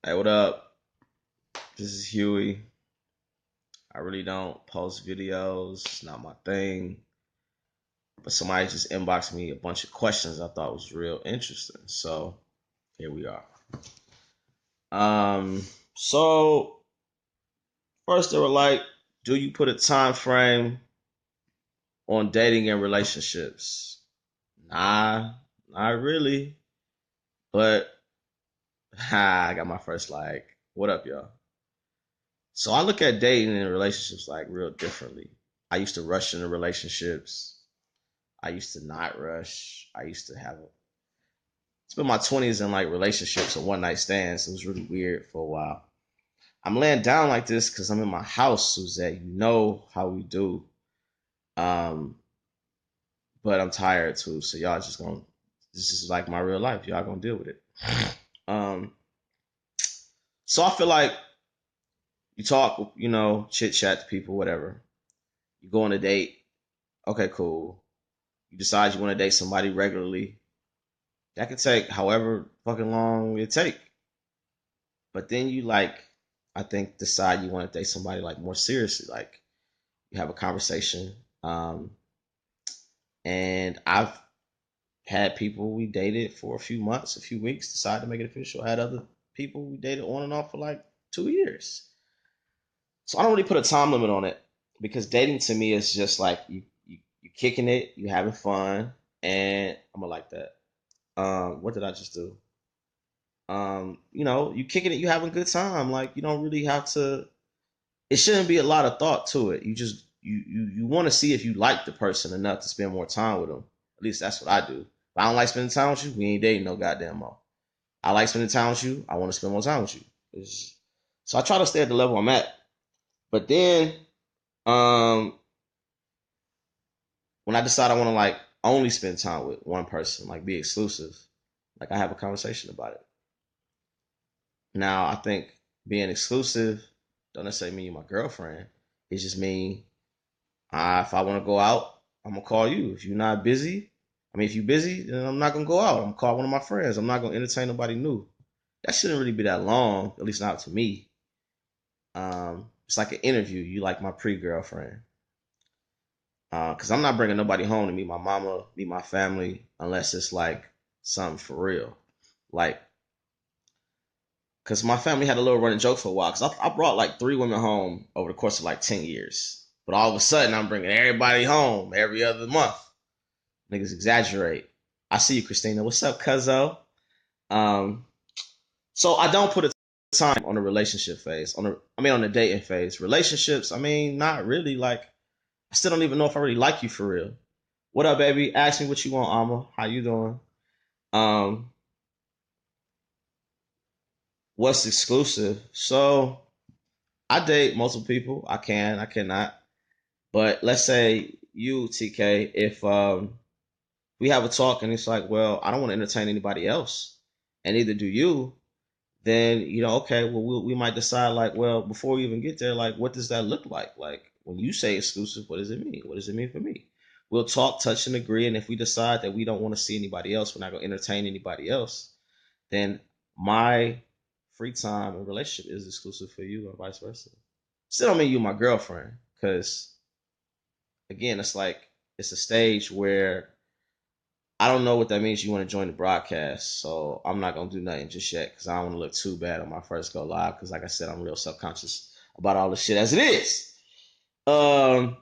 Hey, what up? This is Huey. I really don't post videos, it's not my thing. But somebody just inboxed me a bunch of questions I thought was real interesting. So here we are. Um, so first they were like, do you put a time frame on dating and relationships? Nah, not really. But I got my first like, what up, y'all? So I look at dating and relationships like real differently. I used to rush into relationships. I used to not rush. I used to have spend my 20s in like relationships and one night stands. It was really weird for a while. I'm laying down like this because I'm in my house, Suzette. You know how we do. Um, but I'm tired too. So y'all just gonna this is like my real life. Y'all gonna deal with it. Um, so I feel like you talk, chit chat to people, whatever. You go on a date. Okay, cool. You decide you want to date somebody regularly. That could take however fucking long it take. But then you like, I think, decide you want to date somebody like more seriously. Like you have a conversation. And I've had people we dated for a few months, a few weeks, decide to make it official. I had other people we dated on and off for like 2 years. So I don't really put a time limit on it because dating to me is just like you kicking it, you having fun, and I'm gonna like that. What did I just do? You kicking it, you having a good time. Like you don't really have to. It shouldn't be a lot of thought to it. You just you want to see if you like the person enough to spend more time with them. At least that's what I do. If I don't like spending time with you, we ain't dating no goddamn more. I like spending time with you. I want to spend more time with you. So I try to stay at the level I'm at. But then, um, when I decide I want to like only spend time with one person, like be exclusive, like I have a conversation about it. Now I think being exclusive don't necessarily mean you're my girlfriend. It just mean if I want to go out, I'm gonna call you. If you're not busy, if you're busy, then I'm not gonna go out. I'm gonna call one of my friends. I'm not gonna entertain nobody new. That shouldn't really be that long, at least not to me. It's like an interview. You like my pre-girlfriend, because I'm not bringing nobody home to meet my mama, meet my family, unless it's like something for real. Like, because my family had a little running joke for a while. Because I brought like 3 women home over the course of like 10 years, but all of a sudden I'm bringing everybody home every other month. Niggas exaggerate. I see you, Christina. What's up, cuzzo? Um, so I don't put a time on the relationship phase. On the dating phase. Relationships, not really. Like, I still don't even know if I really like you for real. What up, baby? Ask me what you want, Alma. How you doing? Um, what's exclusive? So I date multiple people. I can, I cannot. But let's say you, TK, if we have a talk and it's like, well, I don't want to entertain anybody else, and neither do you, then okay, well, we might decide like, well, before we even get there, like, what does that look like? Like, when you say exclusive, what does it mean? What does it mean for me? We'll talk, touch, and agree, and if we decide that we don't want to see anybody else, we're not going to entertain anybody else, then my free time and relationship is exclusive for you, and vice versa. Still don't mean you my girlfriend, because again, it's like it's a stage where I don't know what that means. You want to join the broadcast, so I'm not gonna do nothing just yet because I don't want to look too bad on my first go live. Because, like I said, I'm real subconscious about all this shit as it is. Um,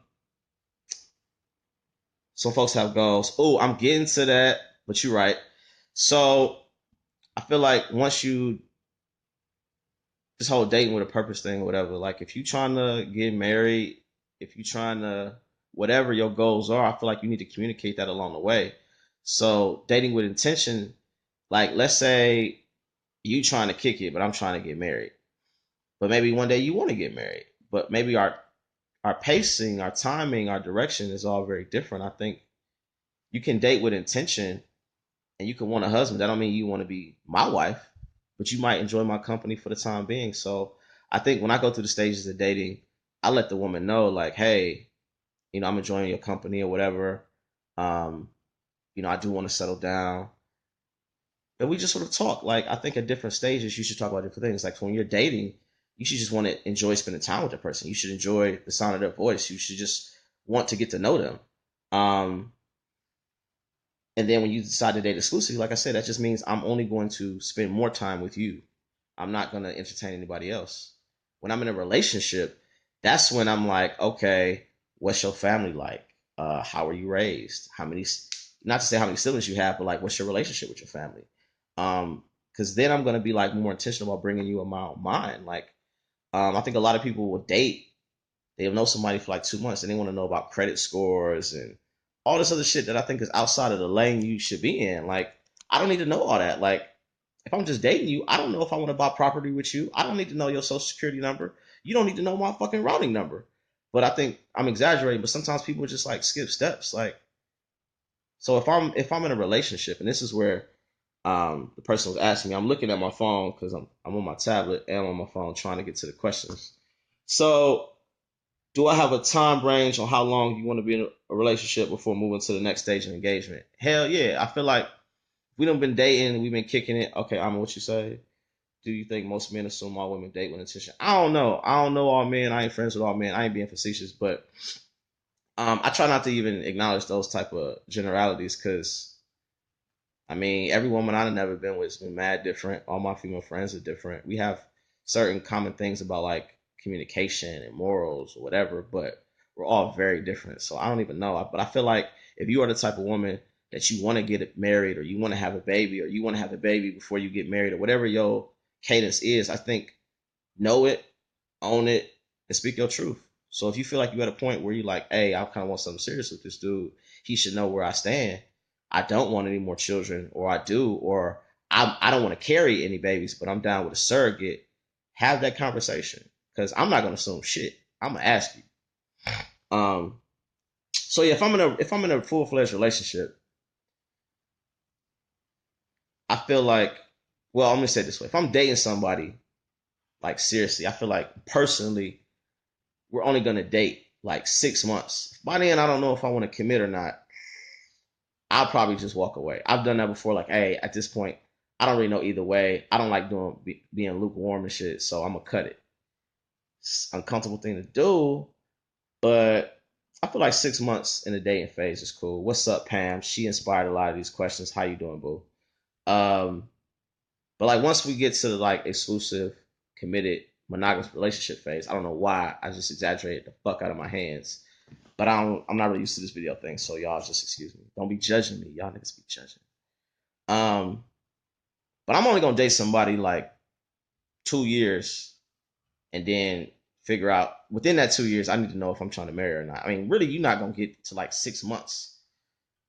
some folks have goals. Oh, I'm getting to that, but you're right. So I feel like once you this whole dating with a purpose thing, or whatever. Like if you trying to get married, if you trying to whatever your goals are, I feel like you need to communicate that along the way. So dating with intention, like let's say you trying to kick it, but I'm trying to get married. But maybe one day you want to get married. But maybe our pacing, our timing, our direction is all very different. I think you can date with intention and you can want a husband. That don't mean you want to be my wife, but you might enjoy my company for the time being. So I think when I go through the stages of dating, I let the woman know, like, hey, I'm enjoying your company or whatever. Um, I do want to settle down. and we just sort of talk. Like, I think at different stages, you should talk about different things. Like when you're dating, you should just want to enjoy spending time with the person. You should enjoy the sound of their voice. You should just want to get to know them. Um, and then when you decide to date exclusively, like I said, that just means I'm only going to spend more time with you. I'm not going to entertain anybody else. When I'm in a relationship, that's when I'm like, okay, what's your family like? How are you raised? How many, not to say how many siblings you have, but like, what's your relationship with your family? Because then I'm going to be like more intentional about bringing you in my own mind. Like, I think a lot of people will date, they'll know somebody for like 2 months and they want to know about credit scores and all this other shit that I think is outside of the lane you should be in. Like, I don't need to know all that. Like, if I'm just dating you, I don't know if I want to buy property with you. I don't need to know your social security number. You don't need to know my fucking routing number. But I think I'm exaggerating, but sometimes people just like skip steps. Like, so if I'm in a relationship, and this is where the person was asking me, I'm looking at my phone because I'm on my tablet and I'm on my phone trying to get to the questions. So, do I have a time range on how long you want to be in a relationship before moving to the next stage of engagement? Hell yeah. I feel like we done been dating, we've been kicking it. Okay, I'm what you say. Do you think most men assume all women date with intention? I don't know. I don't know all men. I ain't friends with all men. I ain't being facetious, but I try not to even acknowledge those type of generalities because I mean, every woman I've never been with has been mad different. All my female friends are different. We have certain common things about like communication and morals or whatever, but we're all very different. So I don't even know. But I feel like if you are the type of woman that you want to get married or you want to have a baby or you want to have a baby before you get married or whatever your cadence is, I think know it, own it, and speak your truth. So if you feel like you're at a point where you're like, hey, I kind of want something serious with this dude, he should know where I stand. I don't want any more children, or I do, or I don't want to carry any babies, but I'm down with a surrogate. Have that conversation because I'm not gonna assume shit. I'm gonna ask you. So yeah, if I'm in a full fledged relationship, I feel like, well, I'm gonna say it this way: if I'm dating somebody, like seriously, I feel like personally, we're only gonna date like 6 months. By then, I don't know if I want to commit or not. I'll probably just walk away. I've done that before. Like, hey, at this point, I don't really know either way. I don't like being lukewarm and shit, so I'm gonna cut it. It's an uncomfortable thing to do, but I feel like 6 months in the dating phase is cool. What's up, Pam? She inspired a lot of these questions. How you doing, boo? Um, but like once we get to the like exclusive, committed, monogamous relationship phase, I don't know why I just exaggerated the fuck out of my hands. But I'm not really used to this video thing, so y'all just excuse me. Don't be judging me. Y'all niggas be judging. Um, but I'm only gonna date somebody like 2 years and then figure out within that 2 years, I need to know if I'm trying to marry her or not. I mean, really, you're not gonna get to like 6 months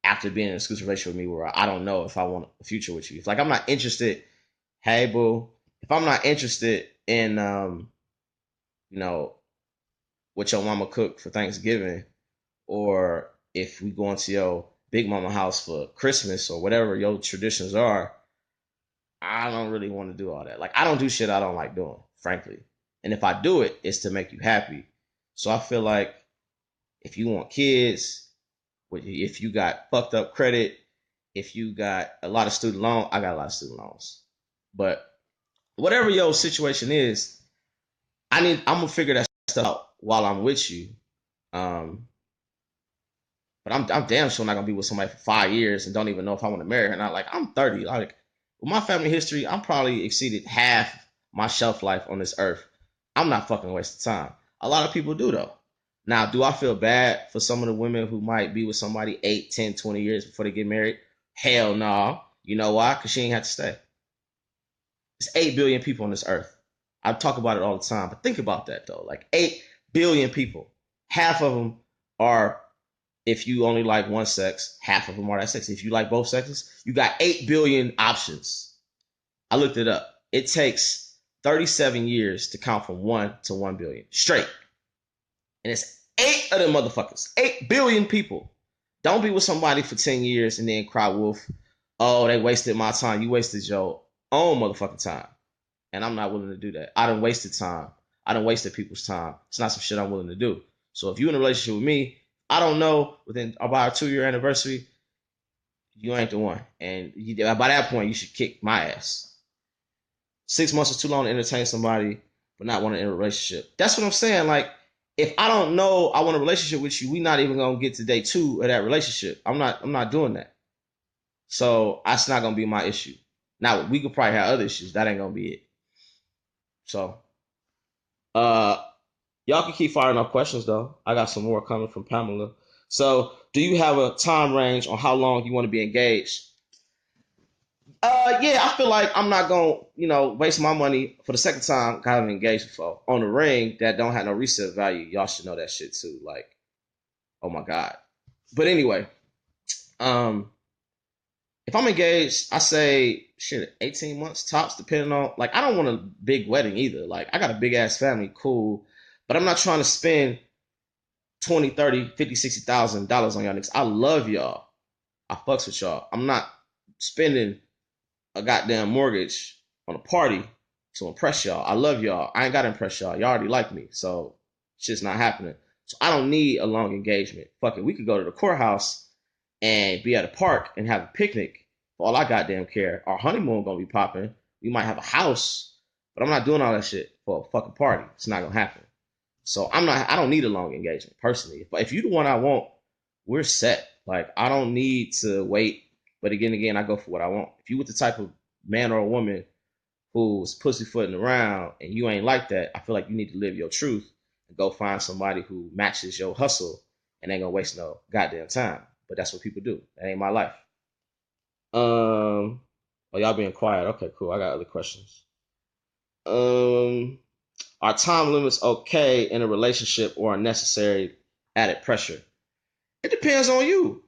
after being in an exclusive relationship with me where I don't know if I want a future with you. If like I'm not interested, hey boo, if I'm not interested in you know, what your mama cooked for Thanksgiving, or if we go into your big mama house for Christmas or whatever your traditions are, I don't really want to do all that. Like I don't do shit I don't like doing, frankly. And if I do it, it's to make you happy. So I feel like if you want kids, if you got fucked up credit, if you got a lot of student loan, I got a lot of student loans. But whatever your situation is, I'm gonna figure that stuff out while I'm with you. Um, but I'm damn sure not gonna be with somebody for 5 years and don't even know if I want to marry her. And like I'm 30. Like with my family history, I'm probably exceeded half my shelf life on this earth. I'm not fucking wasting time. A lot of people do though. Now, do I feel bad for some of the women who might be with somebody 8, 10, 20 years before they get married? Hell no. Nah. You know why? Because she ain't have to stay. There's 8 billion people on this earth. I talk about it all the time, but think about that though. Like 8 billion people. Half of them are, if you only like one sex, half of them are that sex. If you like both sexes, you got 8 billion options. I looked it up. It takes 37 years to count from 1 to 1 billion straight. And it's 8 of them motherfuckers. 8 billion people. Don't be with somebody for 10 years and then cry wolf. Oh, they wasted my time. You wasted your own motherfucking time. And I'm not willing to do that. I done wasted time. I done wasted people's time. It's not some shit I'm willing to do. So if you're in a relationship with me, I don't know, within about our 2-year anniversary, you ain't the one. And by that point, you should kick my ass. 6 months is too long to entertain somebody, but not want to end a relationship. That's what I'm saying. Like, if I don't know I want a relationship with you, we not even gonna get to day 2 of that relationship. I'm not doing that. So that's not gonna be my issue. Now we could probably have other issues. That ain't gonna be it. So uh y'all can keep firing up questions though. I got some more coming from Pamela. So do you have a time range on how long you want to be engaged? Yeah, I feel like I'm not gonna, waste my money for the second time. I haven't engaged before on a ring that don't have no resale value. Y'all should know that shit too. Like, oh my god. But anyway, um, if I'm engaged, I say shit, 18 months tops, depending on, like, I don't want a big wedding either. Like, I got a big ass family, cool, but I'm not trying to spend 20, 30, 50, $60,000 on y'all niggas. I love y'all. I fucks with y'all. I'm not spending a goddamn mortgage on a party to impress y'all. I love y'all. I ain't got to impress y'all. Y'all already like me. So shit's not happening. So I don't need a long engagement. Fuck it. We could go to the courthouse and be at a park and have a picnic for all I goddamn care. Our honeymoon gonna be popping. We might have a house, but I'm not doing all that shit for a fucking party. It's not gonna happen. So I don't need a long engagement personally. But if you the one I want, we're set. Like, I don't need to wait. But again, I go for what I want. If you with the type of man or a woman who's pussyfooting around and you ain't like that, I feel like you need to live your truth and go find somebody who matches your hustle and ain't gonna waste no goddamn time. But that's what people do. That ain't my life. Oh, y'all being quiet. Okay, cool. I got other questions. Um, are time limits okay in a relationship or unnecessary added pressure? It depends on you.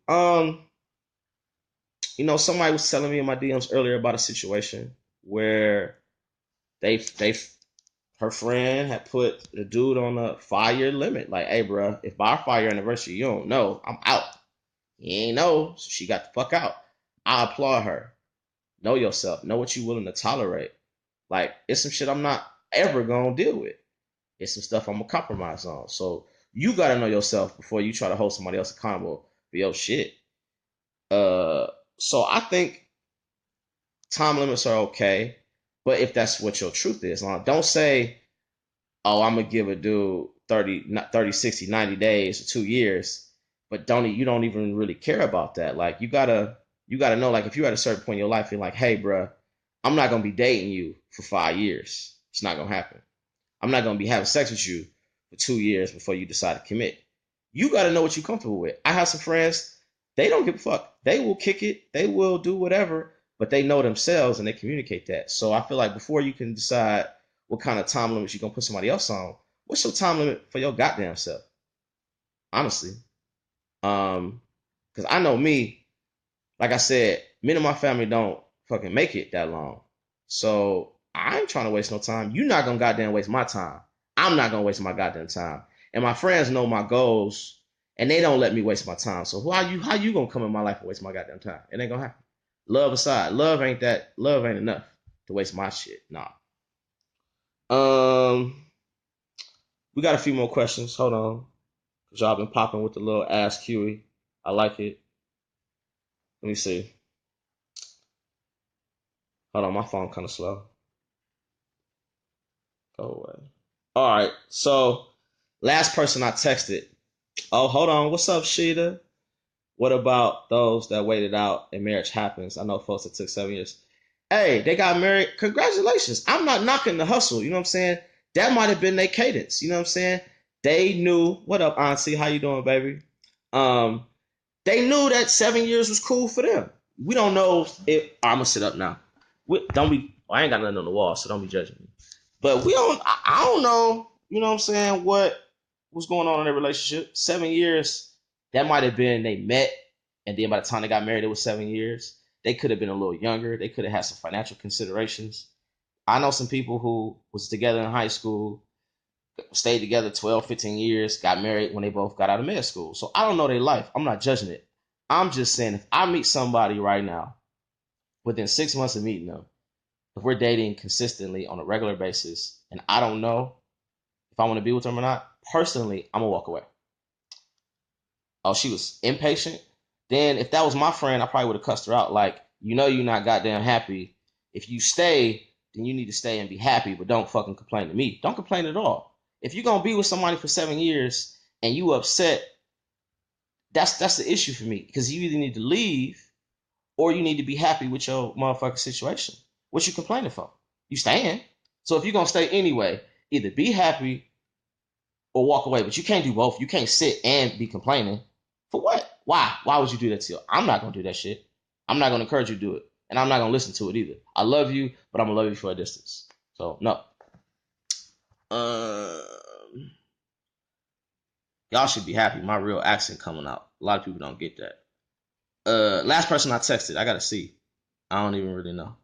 Somebody was telling me in my DMs earlier about a situation where they her friend had put the dude on a 5 year limit. Like, hey, bro, if by our 5 year anniversary you don't know, I'm out. He ain't know, so she got the fuck out. I applaud her. Know yourself. Know what you willing to tolerate. Like, it's some shit I'm not ever gonna deal with. It's some stuff I'm gonna compromise on. So you gotta know yourself before you try to hold somebody else accountable for your shit. So I think time limits are okay, but if that's what your truth is, don't say, oh, I'm gonna give a dude 30, 60, 90 days or 2 years, but you don't even really care about that. Like, you gotta know, like, if you're at a certain point in your life, you're like, hey, bro, I'm not gonna be dating you for 5 years. It's not gonna happen. I'm not gonna be having sex with you for 2 years before you decide to commit. You gotta know what you're comfortable with. I have some friends, they don't give a fuck. They will kick it, they will do whatever, but they know themselves and they communicate that. So I feel like before you can decide what kind of time limits you're gonna put somebody else on, what's your time limit for your goddamn self? Honestly. Because I know me, like I said, me and my family don't fucking make it that long. So I ain't trying to waste no time. You're not gonna goddamn waste my time. I'm not gonna waste my goddamn time. And my friends know my goals and they don't let me waste my time. So how you gonna come in my life and waste my goddamn time? It ain't gonna happen. Love aside, love ain't enough to waste my shit. Nah. Um we got a few more questions. Hold on. Cause y'all been popping with the little Ask Huey. I like it. Let me see. Hold on, my phone kind of slow. Go away. All right. So last person I texted. Oh, hold on. What's up, Sheeta? What about those that waited out and marriage happens? I know folks that took 7 years. Hey, they got married. Congratulations. I'm not knocking the hustle. You know what I'm saying? That might have been their cadence. You know what I'm saying? They knew. What up, Auntie? How you doing, baby? Um, they knew that 7 years was cool for them. We don't know if I'm gonna sit up now. Don't be. I ain't got nothing on the wall, so don't be judging me. But we don't. I don't know. You know what I'm saying? What was going on in their relationship? 7 years. That might have been they met, and then by the time they got married, it was 7 years. They could have been a little younger. They could have had some financial considerations. I know some people who was together in high school, stayed together 12, 15 years, got married when they both got out of med school. So I don't know their life. I'm not judging it. I'm just saying, if I meet somebody right now, within 6 months of meeting them, if we're dating consistently on a regular basis, and I don't know if I want to be with them or not, personally, I'm gonna walk away. Oh, she was impatient. Then if that was my friend, I probably would have cussed her out. Like, you're not goddamn happy. If you stay, then you need to stay and be happy, but don't fucking complain to me. Don't complain at all. If you're gonna be with somebody for 7 years and you upset, that's the issue for me. Because you either need to leave or you need to be happy with your motherfucking situation. What you complaining for? You staying. So if you're gonna stay anyway, either be happy or walk away. But you can't do both. You can't sit and be complaining. For what? Why? Why would you do that to you? I'm not gonna do that shit. I'm not gonna encourage you to do it. And I'm not gonna listen to it either. I love you, but I'm gonna love you for a distance. So no. Y'all should be happy. My real accent coming out. A lot of people don't get that. Last person I texted, I gotta see. I don't even really know.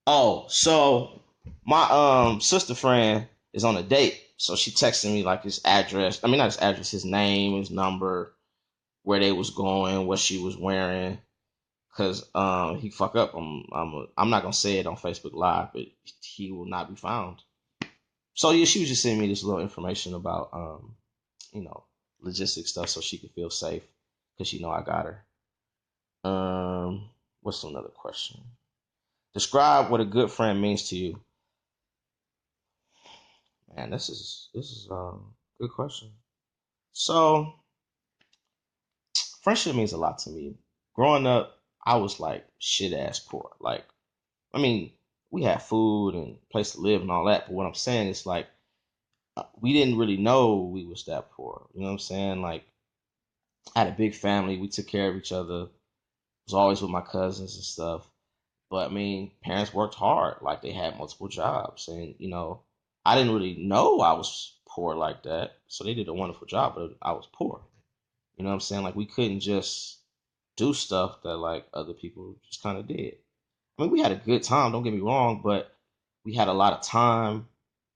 Oh, so my sister friend is on a date. So she texted me like his address. I mean, not his address, his name, his number, where they was going, what she was wearing. Cause he fuck up. I'm not gonna say it on Facebook Live, but he will not be found. So yeah, she was just sending me this little information about you know, logistic stuff so she could feel safe because she know I got her. What's another question? Describe what a good friend means to you. Man, this is good question. So friendship means a lot to me. Growing up, I was like shit ass poor. Like, I mean, we had food and place to live and all that, but what I'm saying is like we didn't really know we was that poor. You know what I'm saying? Like, I had a big family. We took care of each other. I was always with my cousins and stuff. But I mean, parents worked hard. Like they had multiple jobs, and I didn't really know I was poor like that. So they did a wonderful job, but I was poor. You know what I'm saying? Like we couldn't just do stuff that like other people just kind of did. I mean, we had a good time. Don't get me wrong, but we had a lot of time,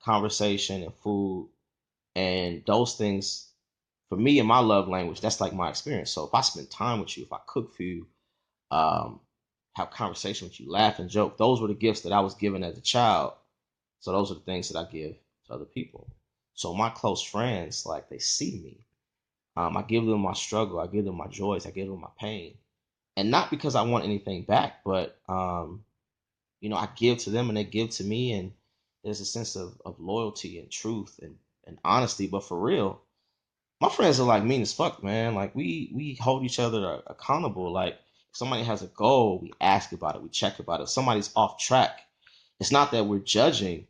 conversation, and food, and those things. For me and my love language, that's like my experience. So if I spend time with you, if I cook for you, um, have conversation with you, laugh and joke. Those were the gifts that I was given as a child. So those are the things that I give to other people. So my close friends, like they see me. I give them my struggle. I give them my joys. I give them my pain. And not because I want anything back, but I give to them and they give to me. And there's a sense of loyalty and truth and honesty. But for real, my friends are like mean as fuck, man. Like we hold each other accountable. Like if somebody has a goal, we ask about it, we check about it. If somebody's off track, it's not that we're judging,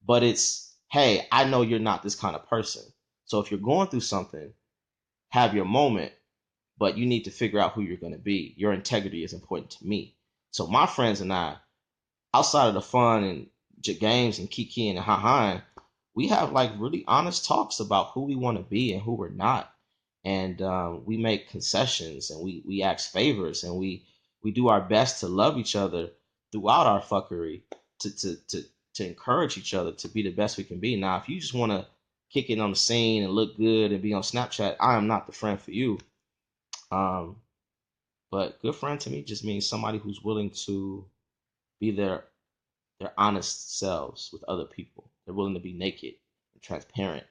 but it's, hey, I know you're not this kind of person. So if you're going through something, have your moment, but you need to figure out who you're going to be. Your integrity is important to me. So my friends and I, outside of the fun and games and kikiing and ha-haing, we have like really honest talks about who we want to be and who we're not. And we make concessions and we ask favors and we do our best to love each other throughout our fuckery to encourage each other to be the best we can be. Now, if you just want to kick it on the scene and look good and be on Snapchat, I am not the friend for you. Um, but good friend to me just means somebody who's willing to be their honest selves with other people. They're willing to be naked and transparent.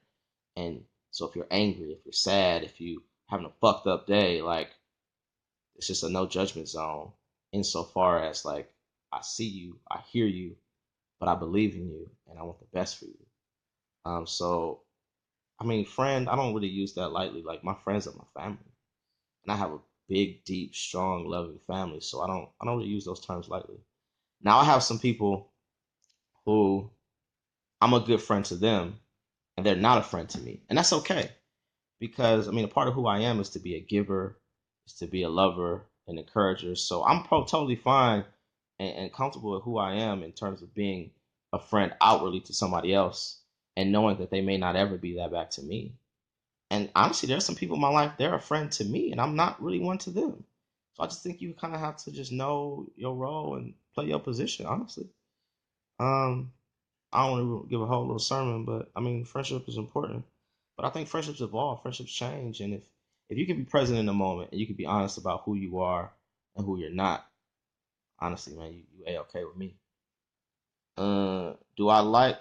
And so if you're angry, if you're sad, if you having a fucked up day, like it's just a no judgment zone insofar as like I see you, I hear you, but I believe in you and I want the best for you. So I mean, friend, I don't really use that lightly. Like my friends are my family. And I have a big, deep, strong, loving family. So I don't really use those terms lightly. Now I have some people who I'm a good friend to them and they're not a friend to me. And that's okay. Because I mean, a part of who I am is to be a giver, is to be a lover, an encourager. So I'm totally fine and comfortable with who I am in terms of being a friend outwardly to somebody else and knowing that they may not ever be that back to me. And honestly, there's some people in my life, they're a friend to me and I'm not really one to them. So I just think you kind of have to just know your role and play your position, honestly. Um, I don't want to give a whole little sermon, but I mean, friendship is important. But I think friendships evolve, friendships change, and if you can be present in the moment and you can be honest about who you are and who you're not, honestly, man, you a okay with me. Do I like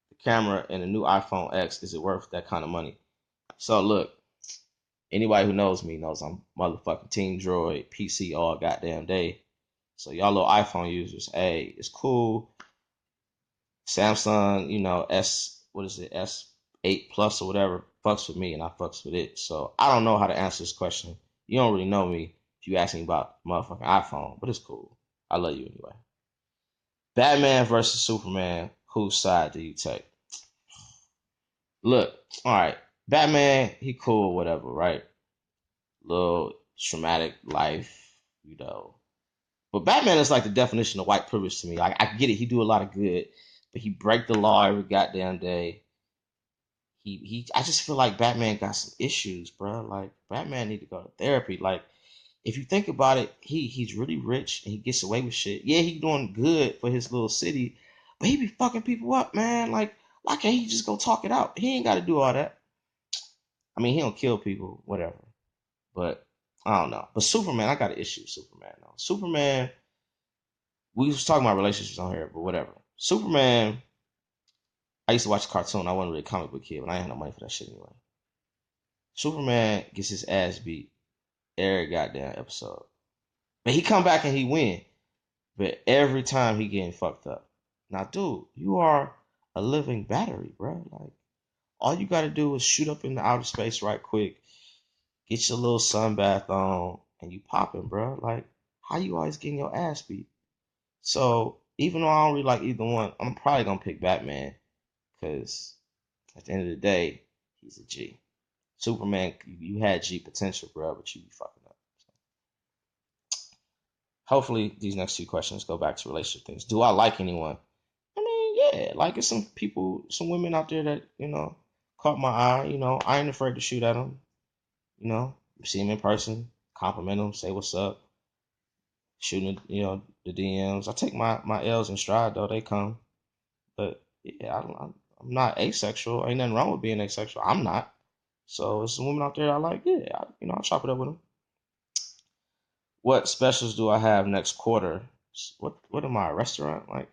the camera in the new iPhone X? Is it worth that kind of money? So look, Anybody who knows me knows I'm motherfucking Team Droid, PC all goddamn day. So y'all little iPhone users, hey, it's cool. Samsung, what is it, S8 Plus or whatever, fucks with me and I fucks with it. So I don't know how to answer this question. You don't really know me if you ask me about motherfucking iPhone, but it's cool. I love you anyway. Batman versus Superman, whose side do you take? Look, all right, Batman, he cool, whatever, right? Little traumatic life, you know. But Batman is like the definition of white privilege to me. I get it, he do a lot of good, but he break the law every goddamn day. I just feel like Batman got some issues, bro. Like Batman need to go to therapy. Like if you think about it, he's really rich and he gets away with shit. Yeah, he doing good for his little city, but he be fucking people up, man. Like why can't he just go talk it out? He ain't got to do all that. I mean, he don't kill people, whatever. But I don't know. But Superman, I got an issue with Superman though. Superman, we was talking about relationships on here, but whatever. Superman, I used to watch a cartoon. I wasn't really a comic book kid, but I ain't had no money for that shit anyway. Superman gets his ass beat every goddamn episode. But he come back and he win. But every time he getting fucked up. Now, dude, you are a living battery, bro. Like, all you gotta do is shoot up into outer space right quick, get your little sun bath on, and you popping, bro. Like, how you always getting your ass beat? So, even though I don't really like either one, I'm probably gonna pick Batman because at the end of the day, he's a G. Superman, you had G potential, bro, but you be fucking up. Hopefully, these next two questions go back to relationship things. Do I like anyone? I mean, yeah, like it's some people, some women out there that caught my eye. I ain't afraid to shoot at them. See them in person, compliment them, say what's up, shooting, the DMs. I take my L's in stride though; they come. But yeah, I'm not asexual. Ain't nothing wrong with being asexual. I'm not. So it's some women out there I like. Yeah, I'll chop it up with them. What specials do I have next quarter? What am I, a restaurant? Like,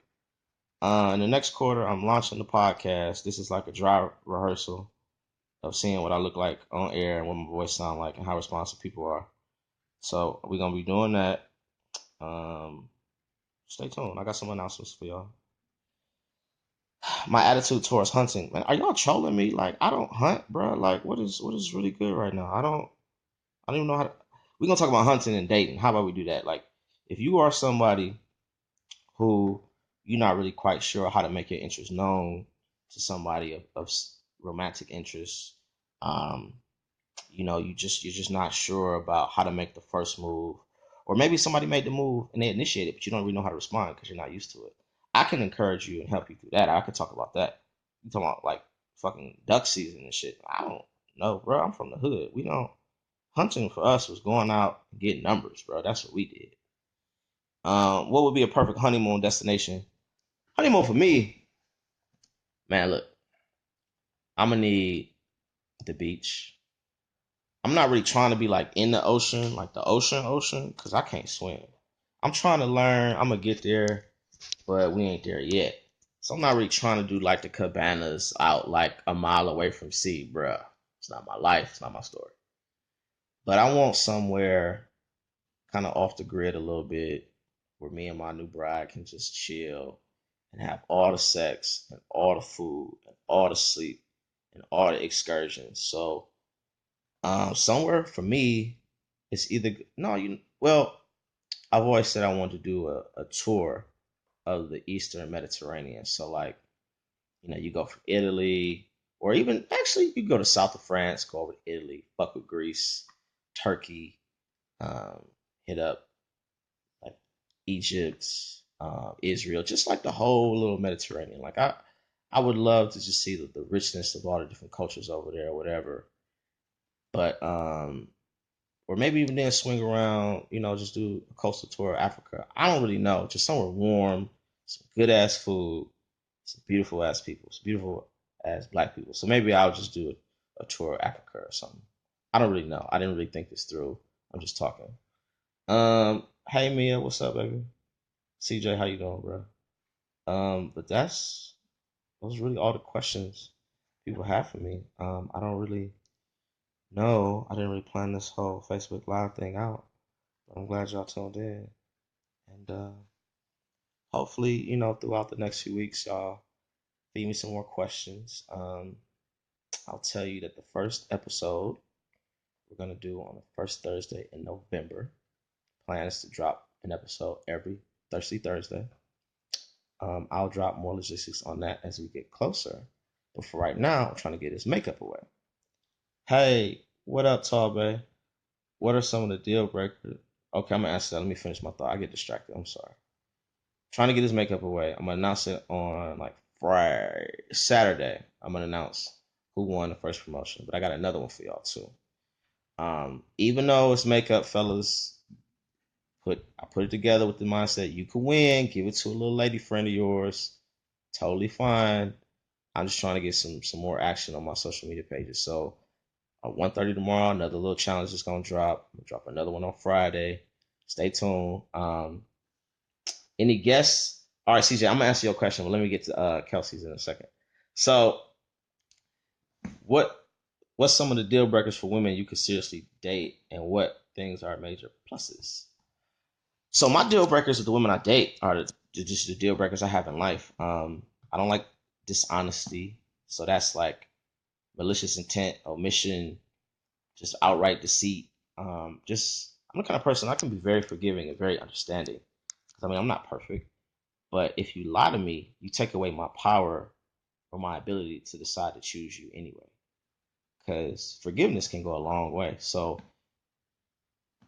in the next quarter, I'm launching the podcast. This is like a dry rehearsal of seeing what I look like on air and what my voice sound like and how responsive people are. So we're gonna be doing that. Um, Stay tuned. I got some announcements for y'all. My attitude towards hunting, man. Are y'all trolling me? Like, I don't hunt, bro. Like, what is really good right now? I don't even know how to. We're gonna talk about hunting and dating. How about we do that? Like, if you are somebody who you're not really quite sure how to make your interest known to somebody of romantic interest, um, you're just not sure about how to make the first move, or maybe somebody made the move and they initiated, but you don't really know how to respond because you're not used to it. I can encourage you and help you through that. I can talk about that. You talking about like fucking duck season and shit? I don't know, bro. I'm from the hood. We don't hunting for us was going out and getting numbers, bro. That's what we did. What would be a perfect honeymoon destination? Honeymoon for me, man. Look, I'm gonna need the beach. I'm not really trying to be like in the ocean, like the ocean, because I can't swim. I'm trying to learn. I'm gonna get there, but we ain't there yet. So I'm not really trying to do like the cabanas out like a mile away from sea, bruh. It's not my life. It's not my story. But I want somewhere kind of off the grid a little bit where me and my new bride can just chill and have all the sex and all the food and all the sleep and all the excursions. So somewhere for me, it's either no, well, I've always said I wanted to do a tour of the Eastern Mediterranean. So like, you go from Italy, or even actually you go to south of France, go over to Italy, fuck with Greece, Turkey, um, hit up like Egypt, Israel, just like the whole little Mediterranean. Like I would love to just see the richness of all the different cultures over there, or whatever. But or maybe even then swing around, just do a coastal tour of Africa. I don't really know, just somewhere warm, some good ass food, some beautiful ass people, some beautiful ass black people. So maybe I'll just do a tour of Africa or something. I don't really know. I didn't really think this through. I'm just talking. Hey Mia, what's up, baby? CJ, how you doing, bro? But those are really all the questions people have for me. I don't really No, I didn't really plan this whole Facebook Live thing out, but I'm glad y'all tuned in. And hopefully, throughout the next few weeks, y'all feed me some more questions. I'll tell you that the first episode we're gonna do on the first Thursday in November. Plan is to drop an episode every Thursday. I'll drop more logistics on that as we get closer. But for right now, I'm trying to get his makeup away. Hey, what up, Tall Bay? What are some of the deal breakers? Okay, I'm gonna answer that. Let me finish my thought. I get distracted. I'm sorry. Trying to get his makeup away. I'm gonna announce it on like Friday, Saturday. I'm gonna announce who won the first promotion. But I got another one for y'all too. Even though it's makeup, fellas, I put it together with the mindset you could win. Give it to a little lady friend of yours. Totally fine. I'm just trying to get some more action on my social media pages. So 1:30 tomorrow, another little challenge is gonna drop. I'm gonna drop another one on Friday. Stay tuned. Any guests? All right, CJ, I'm gonna answer your question, but let me get to Kelsey's in a second. So, what what's some of the deal breakers for women you could seriously date, and what things are major pluses? So my deal breakers with the women I date are just the deal breakers I have in life. I don't like dishonesty, so that's like malicious intent, omission, just outright deceit. Just I'm the kind of person I can be very forgiving and very understanding. 'Cause, I mean, I'm not perfect, but if you lie to me, you take away my power or my ability to decide to choose you anyway. Because forgiveness can go a long way. So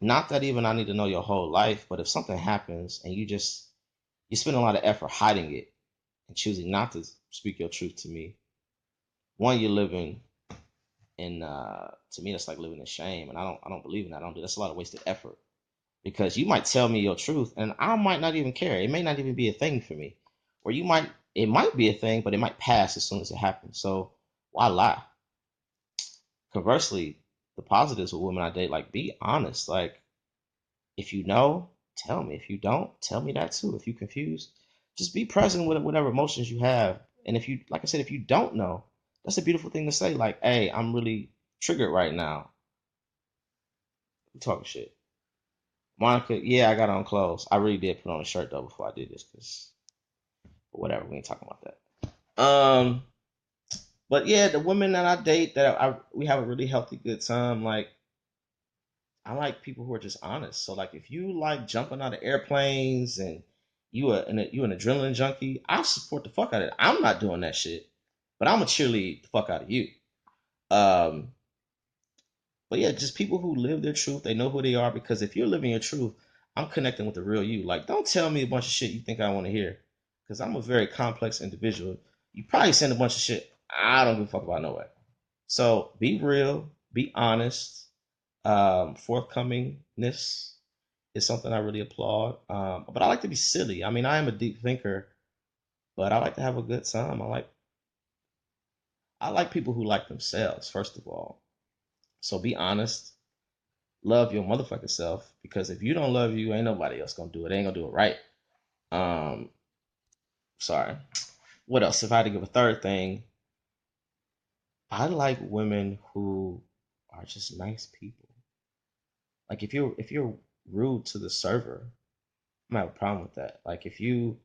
not that even I need to know your whole life, but if something happens and you spend a lot of effort hiding it and choosing not to speak your truth to me, one, you're living in to me that's like living in shame, and I don't believe in that. I don't do that's a lot of wasted effort because you might tell me your truth and I might not even care. It may not even be a thing for me, or it might be a thing, but it might pass as soon as it happens. So why lie? Conversely, the positives with women I date, like, be honest. Like, if you know, tell me. If you don't, tell me that too. If you're confused, just be present with whatever emotions you have. And if you, like I said, if you don't know, that's a beautiful thing to say. Like, hey, I'm really triggered right now. You talking shit. Monica, yeah, I got on clothes. I really did put on a shirt though before I did this, because whatever, we ain't talking about that. But yeah, the women that I date that we have a really healthy, good time. Like, I like people who are just honest. So like if you like jumping out of airplanes and you an adrenaline junkie, I'll support the fuck out of it. I'm not doing that shit, but I'm gonna cheerlead the fuck out of you. Um, but yeah, just people who live their truth. They know who they are, because if you're living your truth, I'm connecting with the real you. Like, don't tell me a bunch of shit you think I want to hear, because I'm a very complex individual. You probably send a bunch of shit I don't give a fuck about no way. So be real, be honest. Forthcomingness is something I really applaud. But I like to be silly. I mean, I am a deep thinker, but I like to have a good time. I like people who like themselves, first of all. So be honest. Love your motherfucking self, because if you don't love you, ain't nobody else gonna do it. They ain't gonna do it right. Um, sorry. What else? If I had to give a third thing, I like women who are just nice people. Like if you're rude to the server, I'm gonna have a problem with that. Like if you're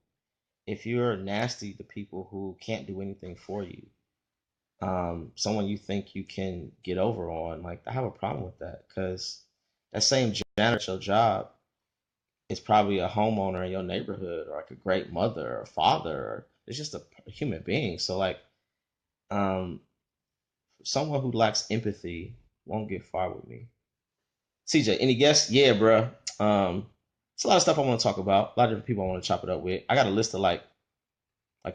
nasty to people who can't do anything for you, someone you think you can get over on, like, I have a problem with that, because that same janitor at your job is probably a homeowner in your neighborhood, or like a great mother or father, or it's just a human being. So like, um, someone who lacks empathy won't get far with me. CJ, any guess? Yeah, bro. It's a lot of stuff I want to talk about. A lot of different people I want to chop it up with. I got a list of like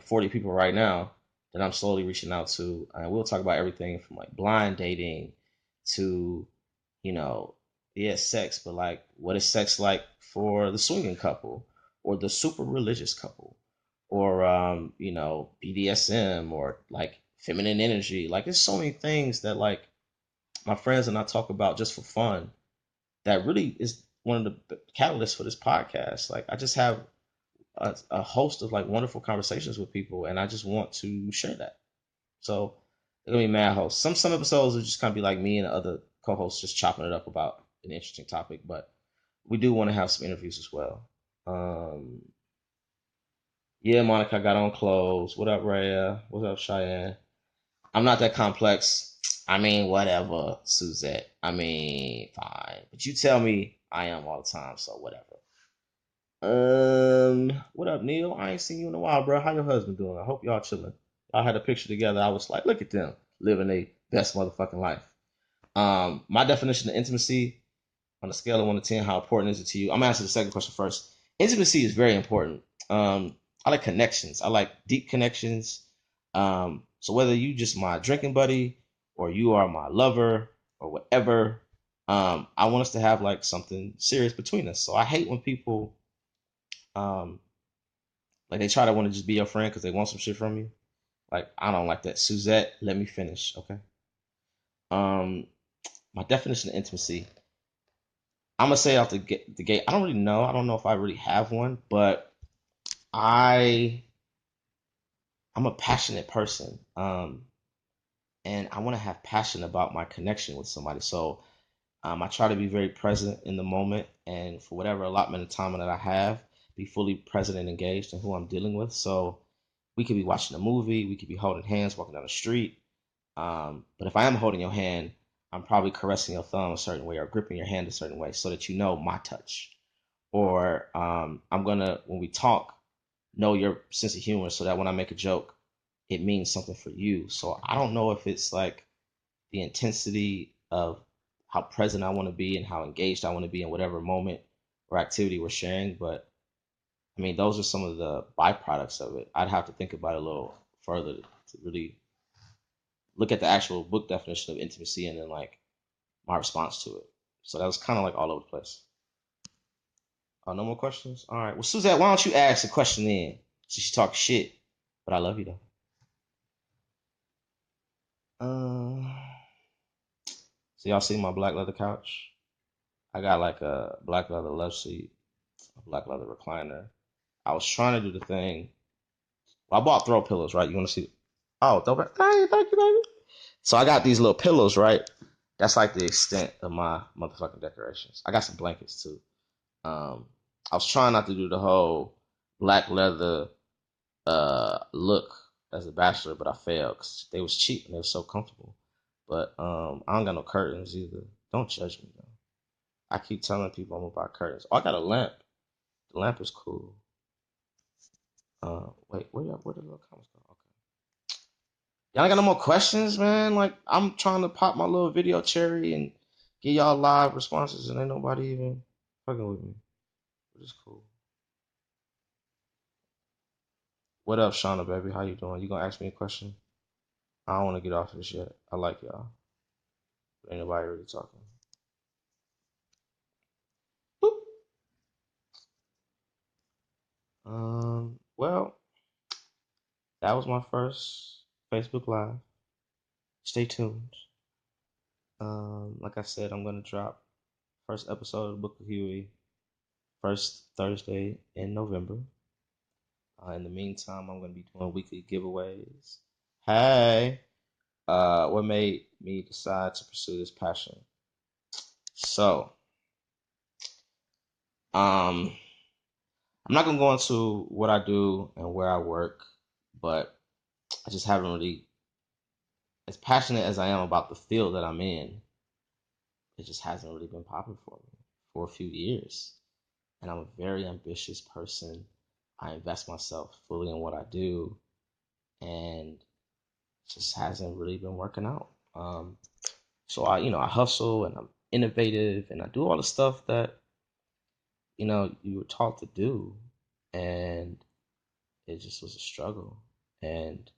40 people right now that I'm slowly reaching out to. And we'll talk about everything from like blind dating to, you know, yeah, sex, but like, what is sex like for the swinging couple or the super religious couple, or, BDSM, or like feminine energy. Like, there's so many things that like my friends and I talk about just for fun, that really is one of the catalysts for this podcast. Like, I just have a host of like wonderful conversations with people, and I just want to share that. So they're gonna be mad hosts. Some episodes will just kind of be like me and other co-host just chopping it up about an interesting topic, but we do want to have some interviews as well. Um, yeah, Monica got on clothes. What up, Raya? What up, Cheyenne? I'm not that complex. I mean, whatever, Suzette. I mean, fine. But you tell me I am all the time, so whatever. What up, Neil? I ain't seen you in a while, bro. How your husband doing? I hope y'all chilling. Y'all had a picture together. I was like, look at them living their best motherfucking life. My definition of intimacy on a scale of 1 to 10, how important is it to you? I'm gonna answer the second question first. Intimacy is very important. I like connections. I like deep connections. So whether you just my drinking buddy or you are my lover or whatever, I want us to have like something serious between us. So I hate when people um like they try to want to just be your friend because they want some shit from you. Like I don't like that. Suzette, let me finish, okay? Um, my definition of intimacy. I'm gonna say out the gate. I don't really know. I don't know if I really have one, but I I'm a passionate person, and I want to have passion about my connection with somebody. So I try to be very present in the moment, and for whatever allotment of time that I have, be fully present and engaged in who I'm dealing with. So we could be watching a movie, we could be holding hands, walking down the street. But if I am holding your hand, I'm probably caressing your thumb a certain way or gripping your hand a certain way so that you know my touch. Or I'm gonna, when we talk, know your sense of humor so that when I make a joke, it means something for you. So I don't know if it's like the intensity of how present I want to be and how engaged I want to be in whatever moment or activity we're sharing, but I mean, those are some of the byproducts of it. I'd have to think about it a little further to really look at the actual book definition of intimacy and then like my response to it. So that was kind of like all over the place. No more questions? All right. Well, Suzette, why don't you ask a question then? Since you talk shit, but I love you though. Um, so y'all see my black leather couch? I got like a black leather love seat, a black leather recliner. I was trying to do the thing. Well, I bought throw pillows, right? You want to see? Oh, throw back. Hey, thank you, baby. So I got these little pillows, right? That's like the extent of my motherfucking decorations. I got some blankets too. I was trying not to do the whole black leather look as a bachelor, but I failed because they was cheap and they were so comfortable. But I don't got no curtains either. Don't judge me though. I keep telling people I'm gonna buy curtains. Oh, I got a lamp. The lamp is cool. Wait, where the little comments go? Okay. Y'all got no more questions, man? Like I'm trying to pop my little video cherry and get y'all live responses, and ain't nobody even fucking with me. Which is cool. What up, Shauna, baby? How you doing? You gonna ask me a question? I don't want to get off this yet. I like y'all. But ain't nobody really talking. Boop. Well, that was my first Facebook Live. Stay tuned. Like I said, I'm gonna drop first episode of the Book of Huey first Thursday in November. In the meantime, I'm gonna be doing weekly giveaways. Hey, what made me decide to pursue this passion? So, um, I'm not gonna go into what I do and where I work, but I just haven't really, as passionate as I am about the field that I'm in, it just hasn't really been popping for me for a few years. And I'm a very ambitious person. I invest myself fully in what I do, and it just hasn't really been working out. So I hustle and I'm innovative and I do all the stuff that you were taught to do, and it just was a struggle. And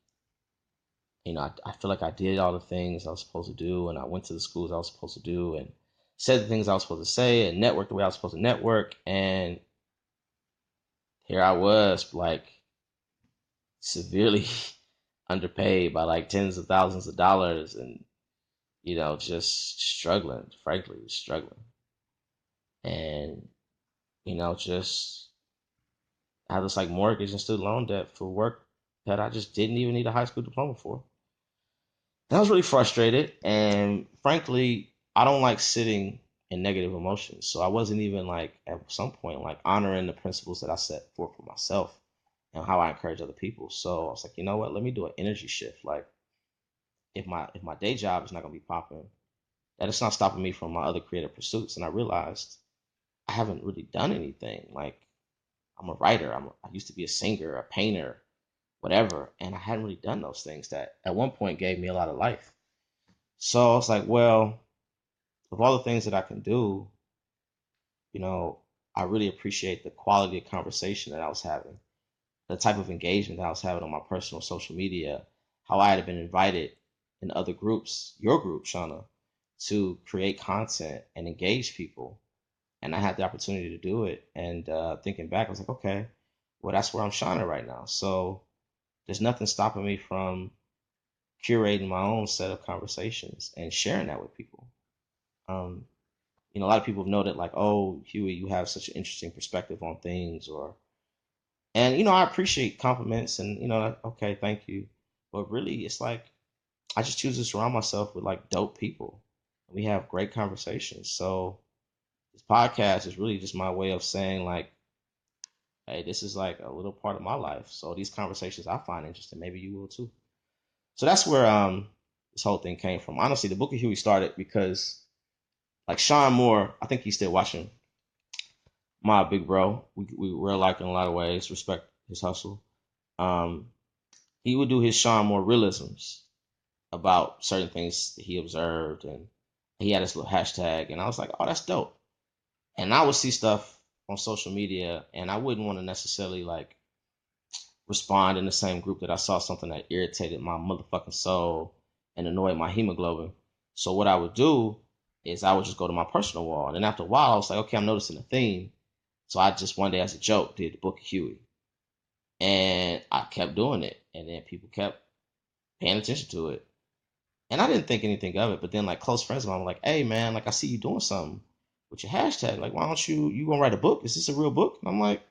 I feel like I did all the things I was supposed to do, and I went to the schools I was supposed to do, and said the things I was supposed to say, and networked the way I was supposed to network. And here I was, like, severely underpaid by like tens of thousands of dollars, and just struggling, frankly, struggling. And just have this like mortgage and student loan debt for work that I just didn't even need a high school diploma for. And I was really frustrated, and frankly, I don't like sitting in negative emotions. So I wasn't even like at some point like honoring the principles that I set forth for myself and how I encourage other people. So I was like, you know what? Let me do an energy shift. Like if my day job is not gonna be popping, that it's not stopping me from my other creative pursuits. And I realized I haven't really done anything. Like I'm a writer. I used to be a singer, a painter, whatever, and I hadn't really done those things that at one point gave me a lot of life. So I was like, well, of all the things that I can do, you know, I really appreciate the quality of conversation that I was having, the type of engagement that I was having on my personal social media, how I had been invited in other groups, your group, Shauna, to create content and engage people. And I had the opportunity to do it. And thinking back, I was like, okay, well, that's where I'm shining right now. So there's nothing stopping me from curating my own set of conversations and sharing that with people. Um, a lot of people have noted like, oh, Huey, you have such an interesting perspective on things, and I appreciate compliments, and like, okay, thank you, but really, it's like I just choose to surround myself with like dope people. We have great conversations. So this podcast is really just my way of saying like, hey, this is like a little part of my life. So these conversations I find interesting. Maybe you will too. So that's where this whole thing came from. Honestly, the Book of Huey started because like Sean Moore, I think he's still watching, my big bro. We're alike in a lot of ways. Respect his hustle. Um, he would do his Sean Moore realisms about certain things that he observed, and he had his little hashtag, and I was like, oh, that's dope. And I would see stuff on social media, and I wouldn't want to necessarily like respond in the same group that I saw something that irritated my motherfucking soul and annoyed my hemoglobin. So what I would do is I would just go to my personal wall, and then after a while, I was like, okay, I'm noticing a theme. So I just one day as a joke did the Book of Huey, and I kept doing it, and then people kept paying attention to it, and I didn't think anything of it. But then like close friends of mine were like, "Hey man, like I see you doing something with your hashtag. Like why don't you gonna write a book? Is this a real book?" And I'm like,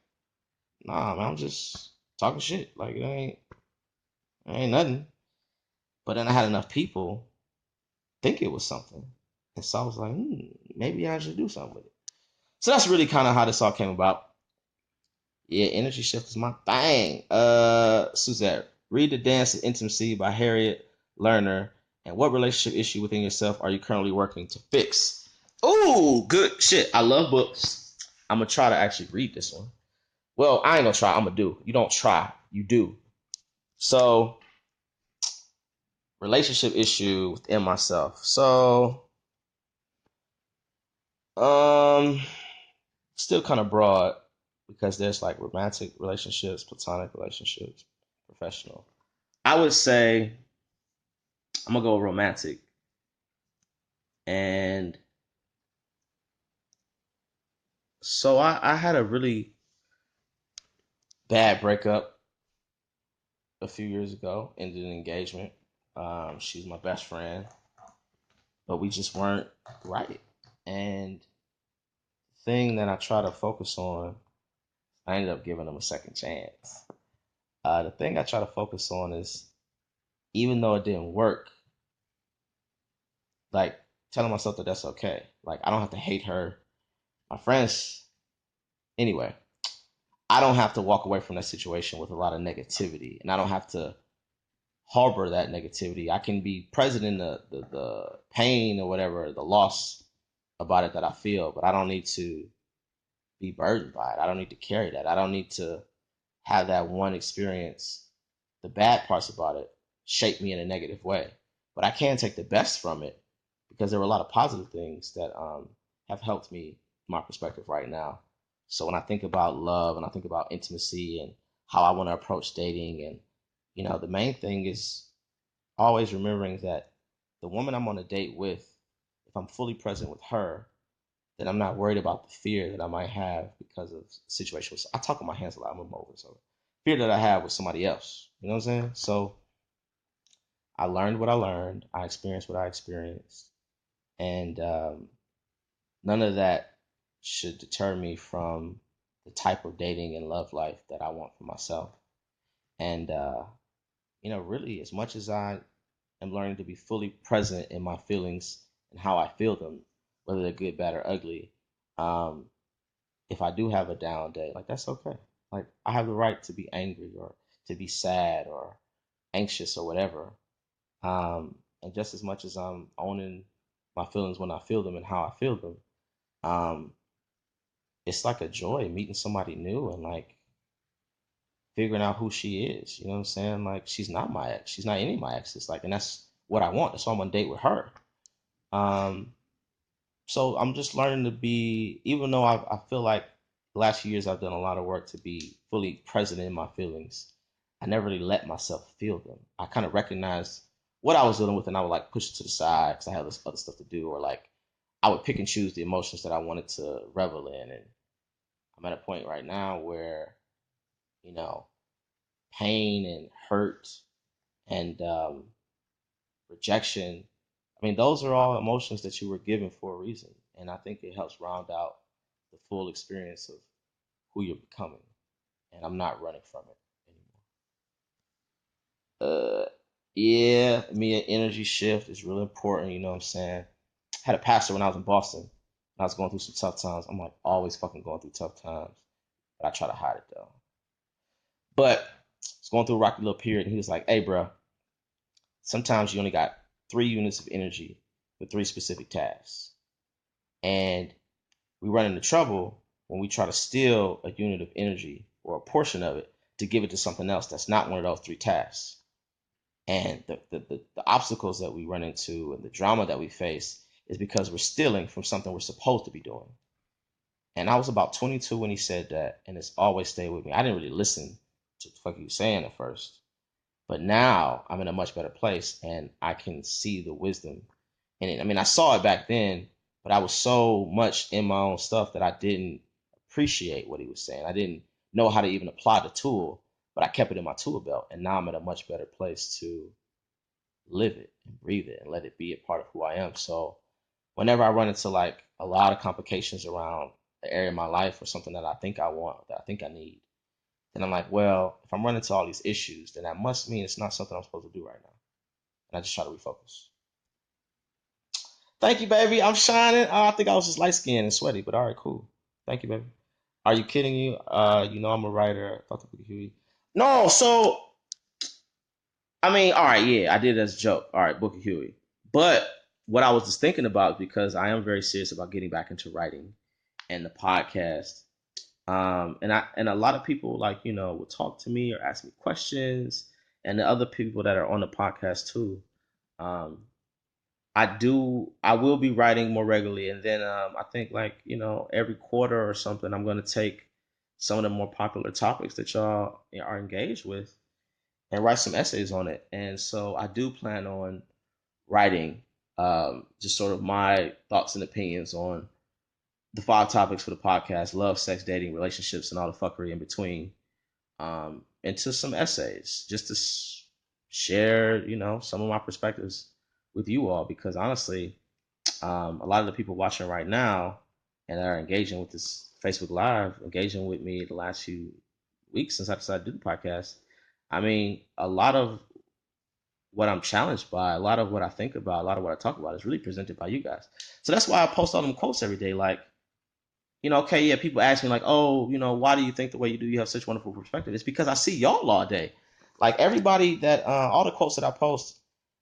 "Nah, man, I'm just talking shit. Like it ain't nothing." But then I had enough people think it was something, and so I was like, maybe I should do something with it. So that's really kind of how this all came about. Yeah, energy shift is my thing. Suzette, read The Dance of Intimacy by Harriet Lerner. And what relationship issue within yourself are you currently working to fix? Ooh, good shit. I love books. I'm gonna try to actually read this one. Well, I ain't gonna try. I'm gonna do. You don't try. You do. So, relationship issue within myself. So, um, still kind of broad because there's like romantic relationships, platonic relationships, professional. I would say I'm gonna go romantic. And so I had a really bad breakup a few years ago, ended an engagement. She's my best friend, but we just weren't right. And the thing that I try to focus on, I ended up giving them a second chance. The thing I try to focus on is even though it didn't work, like telling myself that that's okay. Like I don't have to hate her. My friends, anyway, I don't have to walk away from that situation with a lot of negativity, and I don't have to harbor that negativity. I can be present in the pain or whatever, the loss about it that I feel, but I don't need to be burdened by it. I don't need to carry that. I don't need to have that one experience, the bad parts about it, shape me in a negative way. But I can take the best from it because there were a lot of positive things that have helped me, my perspective right now. So when I think about love and I think about intimacy and how I want to approach dating, and the main thing is always remembering that the woman I'm on a date with, if I'm fully present with her, then I'm not worried about the fear that I might have because of situations. I talk with my hands a lot. I'm a mover, so fear that I have with somebody else. You know what I'm saying? So I learned what I learned. I experienced what I experienced, and none of that should deter me from the type of dating and love life that I want for myself. And really, as much as I am learning to be fully present in my feelings and how I feel them, whether they're good, bad, or ugly. Um, if I do have a down day, like that's okay. Like I have the right to be angry or to be sad or anxious or whatever. And just as much as I'm owning my feelings when I feel them and how I feel them, um, it's like a joy meeting somebody new and like figuring out who she is. You know what I'm saying? Like she's not my ex. She's not any of my exes. Like, and that's what I want. That's why I'm on a date with her. Um, so I'm just learning to be, even though I feel like the last few years I've done a lot of work to be fully present in my feelings. I never really let myself feel them. I kind of recognized what I was dealing with, and I would like push it to the side because I had this other stuff to do, or like I would pick and choose the emotions that I wanted to revel in. And I'm at a point right now where, you know, pain and hurt and rejection. I mean, those are all emotions that you were given for a reason, and I think it helps round out the full experience of who you're becoming. And I'm not running from it anymore. Yeah, me an energy shift is really important. You know what I'm saying? I had a pastor when I was in Boston. And I was going through some tough times. I'm like always fucking going through tough times, but I try to hide it though. But I was going through a rocky little period, and he was like, "Hey, bro, sometimes you only got 3 units of energy for 3 specific tasks. And we run into trouble when we try to steal a unit of energy or a portion of it to give it to something else that's not one of those 3 tasks. And the obstacles that we run into and the drama that we face is because we're stealing from something we're supposed to be doing." And I was about 22 when he said that, and it's always stayed with me. I didn't really listen to the fuck he was saying at first. But now I'm in a much better place and I can see the wisdom in it. I mean, I saw it back then, but I was so much in my own stuff that I didn't appreciate what he was saying. I didn't know how to even apply the tool, but I kept it in my tool belt. And now I'm in a much better place to live it and breathe it and let it be a part of who I am. So whenever I run into like a lot of complications around the area of my life or something that I think I want, that I think I need, and I'm like, well, if I'm running into all these issues, then that must mean it's not something I'm supposed to do right now. And I just try to refocus. Thank you, baby. I'm shining. Oh, I think I was just light skinned and sweaty, but all right, cool. Thank you, baby. Are you kidding you? You know I'm a writer. Thought the Book of Huey. No, so I mean, all right, yeah, I did it as a joke. All right, Book of Huey. But what I was just thinking about, because I am very serious about getting back into writing and the podcast. And a lot of people like will talk to me or ask me questions, and the other people that are on the podcast too. Um, I will be writing more regularly, and then I think like every quarter or something, I'm going to take some of the more popular topics that y'all are engaged with and write some essays on it. And so I do plan on writing just sort of my thoughts and opinions on the 5 topics for the podcast: love, sex, dating, relationships, and all the fuckery in between, into some essays just to share, some of my perspectives with you all. Because honestly, a lot of the people watching right now and are engaging with this Facebook Live, engaging with me the last few weeks since I decided to do the podcast. I mean, a lot of what I'm challenged by, a lot of what I think about, a lot of what I talk about is really presented by you guys. So that's why I post all them quotes every day. Like, okay, yeah, people ask me like, oh, why do you think the way you do? You have such wonderful perspective. It's because I see y'all all day. Like everybody that, all the quotes that I post,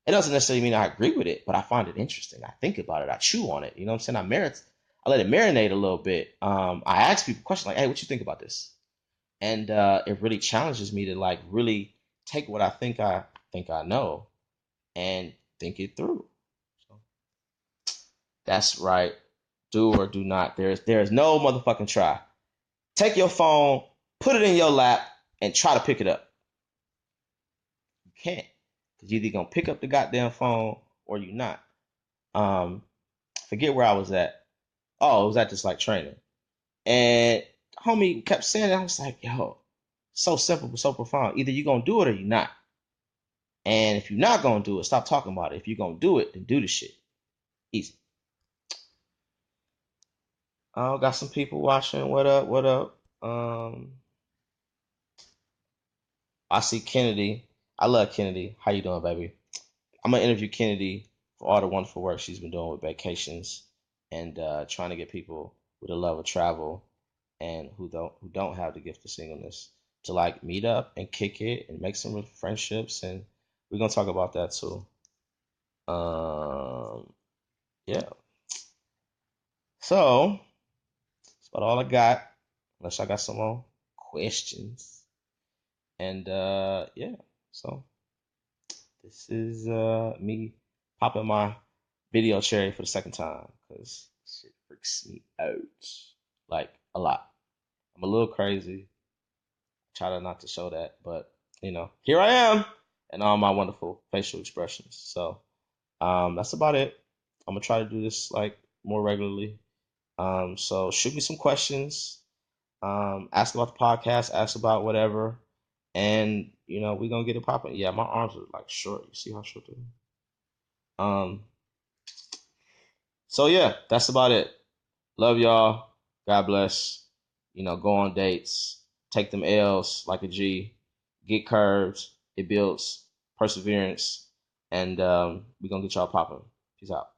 it doesn't necessarily mean I agree with it, but I find it interesting. I think about it. I chew on it. You know what I'm saying? I let it marinate a little bit. I ask people questions like, hey, what you think about this? And it really challenges me to like really take what I think I know and think it through. So that's right. Do or do not. There is no motherfucking try. Take your phone, put it in your lap, and try to pick it up. You can't. Because you're either gonna pick up the goddamn phone or you're not. Um, Forget where I was at. Oh, it was at this like training. And homie kept saying it. I was like, yo, so simple but so profound. Either you're gonna do it or you're not. And if you're not gonna do it, stop talking about it. If you're gonna do it, then do the shit. Easy. Oh, got some people watching. What up? What up? I see Kennedy. I love Kennedy. How you doing, baby? I'm gonna interview Kennedy for all the wonderful work she's been doing with vacations and trying to get people with a love of travel and who don't have the gift of singleness to like meet up and kick it and make some friendships, and we're gonna talk about that too. Um, yeah. So that's about all I got. Unless I got some more questions. And yeah, so this is me popping my video cherry for the second time because shit freaks me out like a lot. I'm a little crazy. Try to not to show that, but here I am and all my wonderful facial expressions. So that's about it. I'm gonna try to do this like more regularly. So shoot me some questions. Ask about the podcast, ask about whatever, and we're gonna get it popping. Yeah, my arms are like short. You see how short they are? So yeah, that's about it. Love y'all. God bless. Go on dates, take them L's like a G, get curves. It builds perseverance, and we're gonna get y'all popping. Peace out.